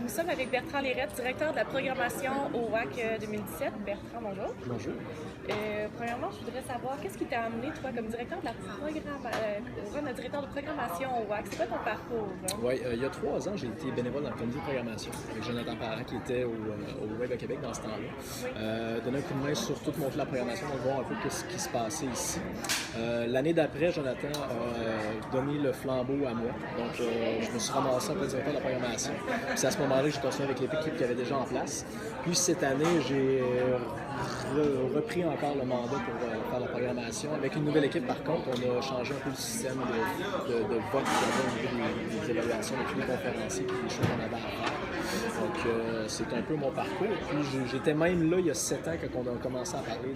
Nous sommes avec Bertrand Lérette, directeur de la programmation au WAC 2017. Bertrand, bonjour. Bonjour. Premièrement, je voudrais savoir, qu'est-ce qui t'a amené, toi, comme directeur de directeur de programmation au WAC? C'est quoi ton parcours? Oui, il y a 3 ans, j'ai été bénévole dans le comité de programmation avec Jonathan Parent qui était au Web à Québec dans ce temps-là. Oui. Donner un coup de main sur toute montrer la programmation, donc voir un peu ce qui se passait ici. L'année d'après, Jonathan a donné le flambeau à moi. Donc, je me suis ramassé en tant que directeur de la programmation. C'est à ce moment-là que j'ai continué avec l'équipe qui avait déjà en place. Puis cette année, j'ai repris encore le mandat pour faire la programmation. Avec une nouvelle équipe, par contre, on a changé un peu le système de vote au niveau des évaluations, de tous les conférenciers et des choses qu'on avait à faire. Donc, c'est un peu mon parcours. Puis, j'étais même là il y a 7 ans quand on a commencé à parler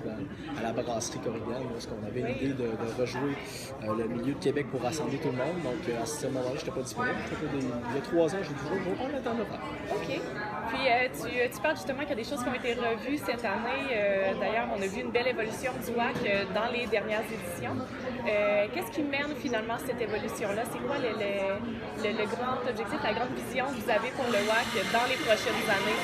à la brasserie Corrigan, parce qu'on avait une idée de rejouer le milieu de Québec pour rassembler tout le monde. Donc, à ce moment-là, je n'étais pas disponible. Il y a 3 ans, j'ai dit, on va prendre le temps de le faire. OK. Puis, tu parles justement qu'il y a des choses qui ont été revues cette année. D'ailleurs, on a vu une belle évolution du WAC dans les dernières éditions. Qu'est-ce qui mène finalement cette évolution-là? C'est quoi le grand objectif, la grande vision que vous avez pour le WAC dans les prochaines années?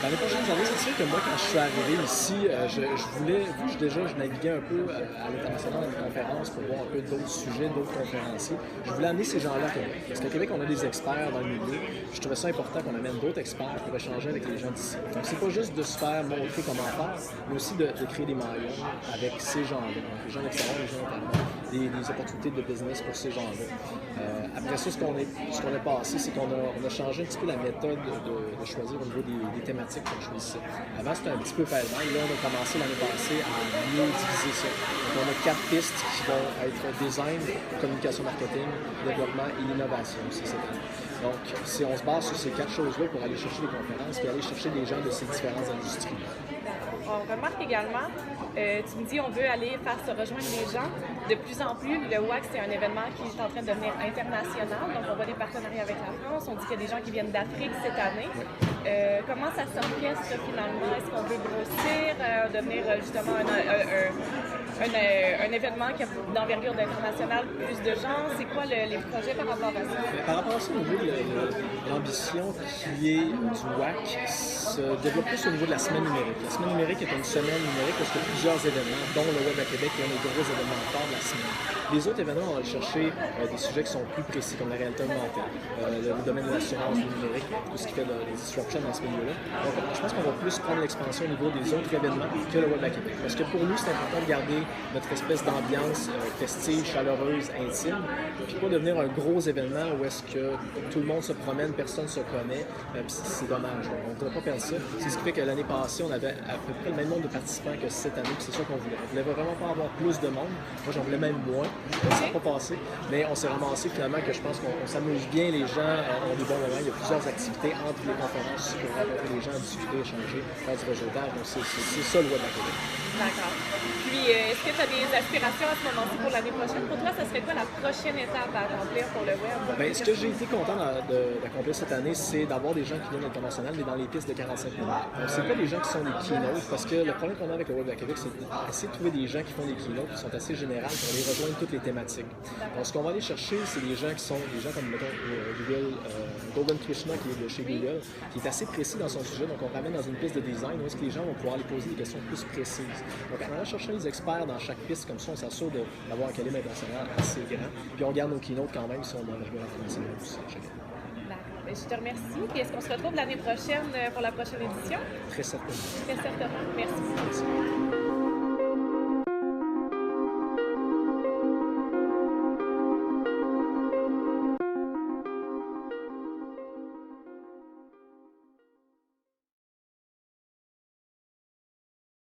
Dans les prochaines années, c'est sûr que moi, quand je suis arrivé ici, je voulais, vu que je naviguais un peu à l'international dans les conférences pour voir un peu d'autres sujets, d'autres conférenciers, je voulais amener ces gens-là à Québec. Parce qu'à Québec, on a des experts dans le milieu. Je trouvais ça important qu'on amène d'autres experts pour échanger avec les gens d'ici. Donc, c'est pas juste de se faire montrer comment faire, mais aussi de créer des maillons avec ces gens-là. Donc, les gens de l'extérieur, les gens internes, des opportunités de business pour ces gens-là. Après ça, ce qu'on a passé, c'est qu'on a changé un petit peu la méthode de choisir au niveau des thématiques qu'on choisissait. Avant, c'était un petit peu pêle-mêle. Là, on a commencé l'année passée à mieux diviser ça. Donc, on a 4 pistes qui vont être design, communication marketing, développement et l'innovation aussi cette année. Donc, on se base sur ces 4 choses-là pour aller chercher des conférences et aller chercher des gens de ces différentes industries. On remarque également, tu me dis on veut aller faire se rejoindre les gens. De plus en plus, le WAC, c'est un événement qui est en train de devenir international. Donc, on voit des partenariats avec la France. On dit qu'il y a des gens qui viennent d'Afrique cette année. Comment ça s'orchestre finalement? Est-ce qu'on veut grossir, devenir justement un événement qui a d'envergure internationale, plus de gens? C'est quoi les projets par rapport à ça? Par rapport à ça, au niveau de l'ambition qui est du WAC se développe plus au niveau de la semaine numérique. La semaine numérique est une semaine numérique parce qu'il y a plusieurs événements, dont le Web à Québec, qui est un des gros événements forts de la semaine. Les autres événements, on va aller chercher des sujets qui sont plus précis, comme la réalité augmentée, le domaine de l'assurance, du numérique, tout ce qui fait des disruptions dans ce milieu-là. Donc, je pense qu'on va plus prendre l'expansion au niveau des autres événements que le Web à Québec. Parce que pour nous, c'est important de garder notre espèce d'ambiance festive, chaleureuse, intime, puis pas devenir un gros événement où est-ce que tout le monde se promène, personne ne se connaît, c'est dommage. On ne voudrait pas perdre ça. C'est ce qui fait que l'année passée, on avait à peu près le même nombre de participants que cette année, puis c'est ça qu'on voulait. On voulait vraiment pas avoir plus de monde. Moi, j'en voulais même moins. Ça n'a pas passé. Mais on s'est ramassé finalement que je pense qu'on s'amuse bien, les gens ont des bons moments. Il y a plusieurs activités entre les conférences pour rencontrer les gens, discuter, échanger, faire du réseautage. Donc, c'est ça le Web à Québec. D'accord. Puis, est-ce que tu as des aspirations à ce moment-ci pour l'année prochaine? Pour toi, ça serait quoi la prochaine étape à accomplir pour le web? Bien, ce que j'ai été content d'accomplir cette année, c'est d'avoir des gens qui viennent international, mais dans les pistes de 45 minutes. Donc, c'est pas des gens qui sont des keynotes, parce que le problème qu'on a avec le Web à Québec, c'est d'essayer de trouver des gens qui font des keynotes qui sont assez générales pour aller rejoindre toutes les thématiques. Donc, ce qu'on va aller chercher, c'est des gens qui sont des gens comme, mettons, Gogan Krishna, qui est de chez Google, qui est assez précis dans son sujet. Donc, on ramène dans une piste de design où est-ce que les gens vont pouvoir aller poser des questions plus précises. Donc, en allant chercher les experts dans chaque piste, comme ça, on s'assure d'avoir un calibre international assez grand. Puis, on garde nos keynotes quand même si on a l'envergure internationale aussi chaque année. D'accord. Je te remercie. Puis, est-ce qu'on se retrouve l'année prochaine pour la prochaine édition? Très certainement. Très certainement. Merci beaucoup. Merci.